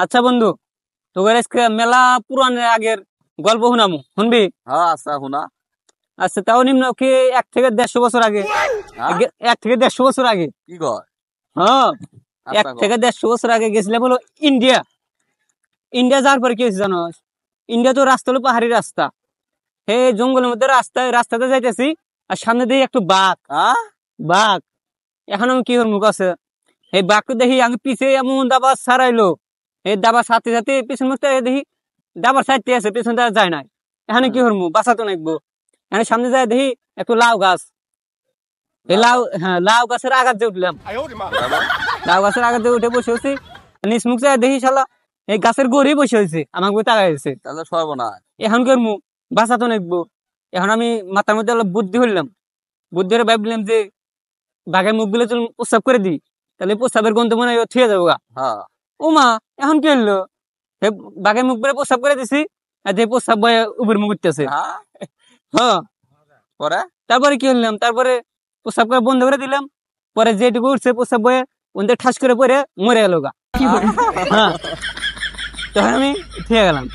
আচ্ছা বন্ধু, তোকে আজকে মেলা পুরানের আগের গল্প শুনামু, শুনবি? হ্যাঁ আচ্ছা শুনা। আচ্ছা, তাও নিম্ন কি 1 থেকে 150 বছর আগে। হ্যাঁ 1 থেকে 150 বছর আগে। কি কয়? হ্যাঁ, এক আচ্ছা ক। থেকে 150 বছর আগে গেছিলাম হলো ইন্ডিয়া। ইন্ডিয়া যাওয়ার পরে কি হয়েছে জানো? ইন্ডিয়া তো রাস্তা হলো পাহাড়ি রাস্তা। হে জঙ্গলের মধ্যে রাস্তাতে যাইতেছি, আর সামনে দিয়ে একটু বাঘ। হ্যাঁ বাঘ। এখন আমি কি করবো কাছে? এই বাঘকে দেখি আমি পিছে এমন দাবা ছাড়াইলো। এই দাবা সাথে সাথে পিছন মুখতে দেখি দাবার সাইডতে আছে, পিছন দেওয়া যায় না। এখানে কি করবো? বাঁচাতো নাকবো। এখানে সামনে যায় দেখি একটু লাউ গাছ। এই লাউ গাছের আঘাত দিয়ে উঠলাম। লাউ গাছের আঘাত দিয়ে উঠে বসে হয়েছি। নিচ মুখ যায় দেখি শালা এই গাছের গড়ি বসে হয়েছে, আমাকে বই তাকাই হয়েছে। তাহলে সর্বনাশ। এখন করবো? বাঁচাতো নাকবো। এখন আমি মাথার মধ্যে অলপ বুদ্ধি হইলাম। বুদ্ধি হয়ে ভাবলাম যে বাঘের মুখ গুলো চল প্রস্রাব করে দিই, তাহলে প্রস্রাবের গন্ধ মনে হয় থুয়ে যাবো গা। হ্যাঁ ও মা, এখন কি হলো? বাঘের মুখ করে প্রস্রাব করে দিছি, আর যে প্রস্রাব বয়ে উপর মুখ উঠতেছে। হ্যাঁ হ্যাঁ, পরে তারপরে কি হলাম? তারপরে প্রস্রাব করে বন্ধ করে দিলাম। পরে যেটুকু উঠছে প্রস্রাব বয়ে ওদের ঠাস করে পরে মরে গেল গা। হ্যাঁ, তখন আমি ঠিক গেলাম।